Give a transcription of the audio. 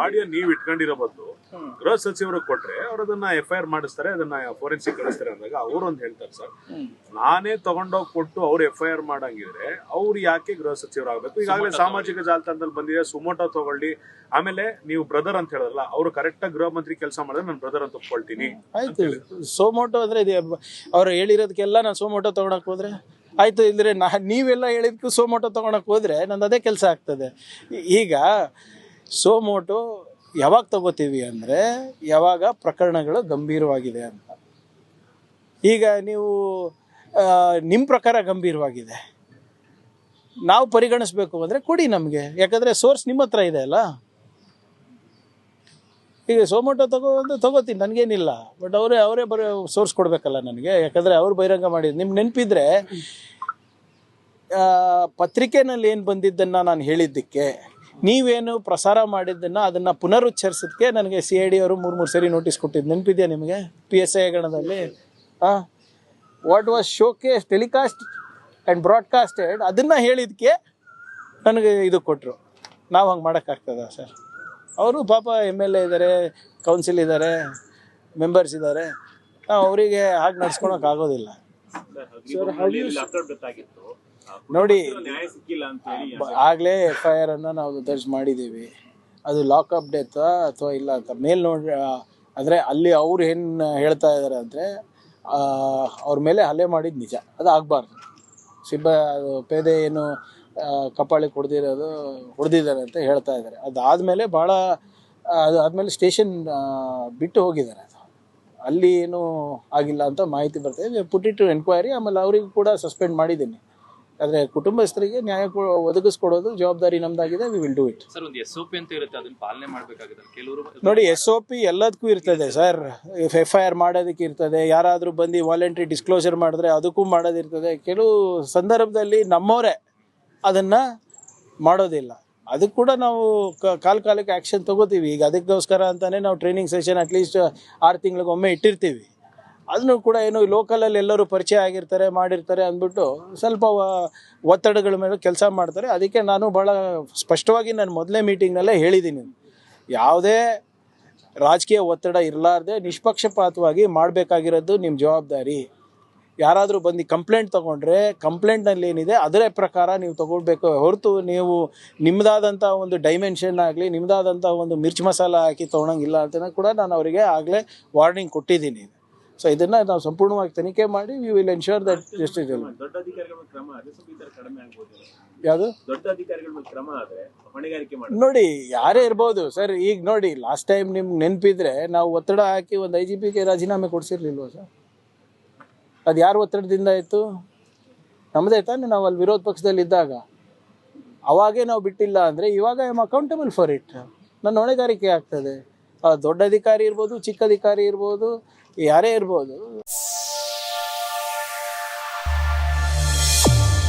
ಬಾಡಿಯ ನೀವ್ ಇಟ್ಕೊಂಡಿರೋ ಬದಲು ಗೃಹ ಸಚಿವರು ಕೊಟ್ರೆ ಅವ್ರು ಅದನ್ನ FIR ಮಾಡಿಸ್ತಾರೆ, ಅದನ್ನ ಫೋರೆನ್ಸಿಕ್ ಕಳಿಸ್ತಾರೆ ಅಂದಾಗ ಅವ್ರು ಒಂದ್ ಹೇಳ್ತಾರೆ ಸರ್, ನಾನೇ ತಗೊಂಡೋಗಿ ಕೊಟ್ಟು ಅವ್ರು FIR ಮಾಡಂಗಿದ್ರೆ ಅವ್ರು ಯಾಕೆ ಗೃಹ ಸಚಿವರು ಆಗ್ಬೇಕು? ಈಗಾಗಲೇ ಸಾಮಾಜಿಕ ಜಾಲತಾಣದಲ್ಲಿ ಬಂದಿದೆ, ಸುಮೋಟೋ ತಗೊಳ್ಳಿ, ಆಮೇಲೆ ನೀವು ಬ್ರದರ್ ಅಂತ ಹೇಳಲ್ಲ, ಅವ್ರು ಕರೆಕ್ಟ್ ಆಗಿ ಗೃಹ ಮಂತ್ರಿ ಕೆಲಸ ಮಾಡಿದ್ರೆ ನಾನು ಬ್ರದರ್ ಅಂತ ಒಪ್ಕೊಳ್ತೀನಿ. ಆಯ್ತು, ಸೋಮೋಟೋ ಅಂದ್ರೆ ಅವ್ರು ಹೇಳಿರೋದಕ್ಕೆಲ್ಲ ನಾನು ಸೋಮೋಟೋ ತಗೊಳಕ್ ಹೋದ್ರೆ ಆಯ್ತು, ಇದ್ರೆ ನೀವೆಲ್ಲ ಹೇಳಿದ್ಕು ಸೋಮೋಟೋ ತಗೊಳಕ್ ಹೋದ್ರೆ ನಂದು ಅದೇ ಕೆಲಸ ಆಗ್ತದೆ. ಈಗ ಸೋಮೋಟೋ ಯಾವಾಗ ತಗೋತೀವಿ ಅಂದರೆ ಯಾವಾಗ ಪ್ರಕರಣಗಳು ಗಂಭೀರವಾಗಿದೆ ಅಂತ. ಈಗ ನೀವು ನಿಮ್ಮ ಪ್ರಕಾರ ಗಂಭೀರವಾಗಿದೆ, ನಾವು ಪರಿಗಣಿಸ್ಬೇಕು ಅಂದರೆ ಕೊಡಿ ನಮಗೆ, ಯಾಕಂದರೆ ಸೋರ್ಸ್ ನಿಮ್ಮ ಹತ್ರ ಇದೆ ಅಲ್ಲ. ಈಗ ಸೋಮೋಟೋ ತಗೋತೀನಿ, ನನಗೇನಿಲ್ಲ, ಬಟ್ ಅವರೇ ಬರೋ ಸೋರ್ಸ್ ಕೊಡಬೇಕಲ್ಲ ನನಗೆ, ಯಾಕಂದರೆ ಅವ್ರು ಬಹಿರಂಗ ಮಾಡಿದ್ರು. ನಿಮ್ಗೆ ನೆನಪಿದ್ರೆ ಪತ್ರಿಕೆನಲ್ಲಿ ಏನು ಬಂದಿದ್ದನ್ನು ನಾನು ಹೇಳಿದ್ದಕ್ಕೆ ನೀವೇನು ಪ್ರಸಾರ ಮಾಡಿದ್ದನ್ನು ಅದನ್ನು ಪುನರುಚ್ಚರಿಸೋದಕ್ಕೆ ನನಗೆ CID ಅವರು 3 ಸರಿ ನೋಟಿಸ್ ಕೊಟ್ಟಿದ್ದು ನೆನಪಿದೆಯಾ ನಿಮಗೆ? PSI ಗಣದಲ್ಲಿ what was showcase telecast and broadcasted ಅದನ್ನು ಹೇಳಿದ್ದಕ್ಕೆ ನನಗೆ ಇದು ಕೊಟ್ಟರು. ನಾವು ಹಂಗೆ ಮಾಡೋಕ್ಕಾಗ್ತದ ಸರ್? ಅವರು ಪಾಪ MLA ಇದ್ದಾರೆ, ಕೌನ್ಸಿಲ್ ಇದ್ದಾರೆ, ಮೆಂಬರ್ಸ್ ಇದ್ದಾರೆ, ನಾವು ಅವರಿಗೆ ಹಾಗೆ ನಡ್ಸ್ಕೊಳಕ್ಕೆ ಆಗೋದಿಲ್ಲ. ನೋಡಿ, ಆಗಲೇ FIR ಅನ್ನು ನಾವು ದರ್ಜ್ ಮಾಡಿದ್ದೀವಿ. ಅದು ಲಾಕಪ್ ಡೆತ್ ಅಥವಾ ಇಲ್ಲ ಅಂತ ಮೇಲೆ ನೋಡಿ, ಅಂದರೆ ಅಲ್ಲಿ ಅವ್ರು ಏನು ಹೇಳ್ತಾ ಇದ್ದಾರೆ ಅಂದರೆ ಅವ್ರ ಮೇಲೆ ಹಲ್ಲೆ ಮಾಡಿದ್ದು ನಿಜ, ಅದು ಆಗಬಾರ್ದು. ಪೇದೆ ಏನು ಕಪಾಳಿಗೆ ಹೊಡೆದಿದ್ದಾರೆ ಅಂತ ಹೇಳ್ತಾ ಇದ್ದಾರೆ. ಅದಾದಮೇಲೆ ಅದು ಆದಮೇಲೆ ಸ್ಟೇಷನ್ ಬಿಟ್ಟು ಹೋಗಿದ್ದಾರೆ. ಅದು ಅಲ್ಲಿ ಏನೂ ಆಗಿಲ್ಲ ಅಂತ ಮಾಹಿತಿ ಬರ್ತಾಯಿದೆ. Put it to enquiry. ಆಮೇಲೆ ಅವರಿಗೂ ಕೂಡ ಸಸ್ಪೆಂಡ್ ಮಾಡಿದ್ದೀನಿ. ಆದರೆ ಕುಟುಂಬಸ್ಥರಿಗೆ ನ್ಯಾಯ ಒದಗಿಸ್ಕೊಡೋದು ಜವಾಬ್ದಾರಿ ನಮ್ದಾಗಿದೆ. We will do it. Sir, ಒಂದು SOP ಅಂತ ಇರುತ್ತೆ, ಅದನ್ನ ಪಾಲನೆ ಮಾಡಬೇಕಾಗುತ್ತೆ. ಕೆಲವರು ನೋಡಿ, SOP ಎಲ್ಲದಕ್ಕೂ ಇರ್ತದೆ ಸರ್. FIR ಮಾಡೋದಕ್ಕೆ ಇರ್ತದೆ, ಯಾರಾದರೂ ಬಂದು ವಾಲಂಟ್ರಿ ಡಿಸ್ಕ್ಲೋಸರ್ ಮಾಡಿದ್ರೆ ಅದಕ್ಕೂ ಮಾಡೋದಿರ್ತದೆ. ಕೆಲವು ಸಂದರ್ಭದಲ್ಲಿ ನಮ್ಮವರೇ ಅದನ್ನು ಮಾಡೋದಿಲ್ಲ, ಅದಕ್ಕೆ ಕೂಡ ನಾವು ಕಾಲಕ್ಕೆ ಆ್ಯಕ್ಷನ್ ತೊಗೋತೀವಿ. ಈಗ ಅದಕ್ಕೋಸ್ಕರ ಅಂತಲೇ ನಾವು ಟ್ರೈನಿಂಗ್ ಸೆಷನ್ ಅಟ್ಲೀಸ್ಟ್ 6 ತಿಂಗಳಿಗೊಮ್ಮೆ ಇಟ್ಟಿರ್ತೀವಿ. ಅದನ್ನು ಕೂಡ ಏನು ಲೋಕಲಲ್ಲಿ ಎಲ್ಲರೂ ಪರಿಚಯ ಆಗಿರ್ತಾರೆ, ಮಾಡಿರ್ತಾರೆ ಅಂದ್ಬಿಟ್ಟು ಸ್ವಲ್ಪ ಒತ್ತಡಗಳ ಮೇಲೆ ಕೆಲಸ ಮಾಡ್ತಾರೆ. ಅದಕ್ಕೆ ನಾನು ಭಾಳ ಸ್ಪಷ್ಟವಾಗಿ ನಾನು ಮೊದಲನೇ ಮೀಟಿಂಗ್ನಲ್ಲೇ ಹೇಳಿದ್ದೀನಿ, ಯಾವುದೇ ರಾಜಕೀಯ ಒತ್ತಡ ಇರಲಾರ್ದೆ ನಿಷ್ಪಕ್ಷಪಾತವಾಗಿ ಮಾಡಬೇಕಾಗಿರೋದು ನಿಮ್ಮ ಜವಾಬ್ದಾರಿ. ಯಾರಾದರೂ ಬಂದು ಕಂಪ್ಲೇಂಟ್ ತೊಗೊಂಡ್ರೆ ಕಂಪ್ಲೇಂಟ್ನಲ್ಲಿ ಏನಿದೆ ಅದರ ಪ್ರಕಾರ ನೀವು ತೊಗೊಳ್ಬೇಕು ಹೊರತು ನೀವು ನಿಮ್ಮದಾದಂಥ ಒಂದು ಡೈಮೆನ್ಷನ್ ಆಗಲಿ ನಿಮ್ಮದಾದಂಥ ಒಂದು ಮಿರ್ಚ್ ಮಸಾಲ ಹಾಕಿ ತೊಗೊಳಂಗಿಲ್ಲ ಅಂತ ಕೂಡ ನಾನು ಅವರಿಗೆ ಆಗಲೇ ವಾರ್ನಿಂಗ್ ಕೊಟ್ಟಿದ್ದೀನಿ. ಸೊ ಇದನ್ನು ನಾವು ಸಂಪೂರ್ಣವಾಗಿ ತನಿಖೆ ಮಾಡಿ we will ensure that justice ಇಲ್ಲ. ಯಾವುದು ನೋಡಿ, ಯಾರೇ ಇರ್ಬೋದು ಸರ್. ಈಗ ನೋಡಿ, ಲಾಸ್ಟ್ ಟೈಮ್ ನಿಮ್ಗೆ ನೆನಪಿದ್ರೆ ನಾವು ಒತ್ತಡ ಹಾಕಿ ಒಂದು IGPಗೆ ರಾಜೀನಾಮೆ ಕೊಡಿಸಿರ್ಲಿಲ್ವ ಸರ್? ಅದು ಯಾರು ಒತ್ತಡದಿಂದ ಆಯಿತು? ನಮ್ಮದೇ ತಾನೇ. ನಾವು ಅಲ್ಲಿ ವಿರೋಧ ಪಕ್ಷದಲ್ಲಿದ್ದಾಗ ಅವಾಗೇ ನಾವು ಬಿಟ್ಟಿಲ್ಲ ಅಂದರೆ ಇವಾಗ I am accountable for it. ನನ್ನ ಹೊಣೆಗಾರಿಕೆ ಆಗ್ತದೆ. ದೊಡ್ಡ ಅಧಿಕಾರಿ ಇರ್ಬೋದು, ಚಿಕ್ಕ ಅಧಿಕಾರಿ ಇರ್ಬೋದು, ಯಾರೇ ಇರ್ಬೋದು.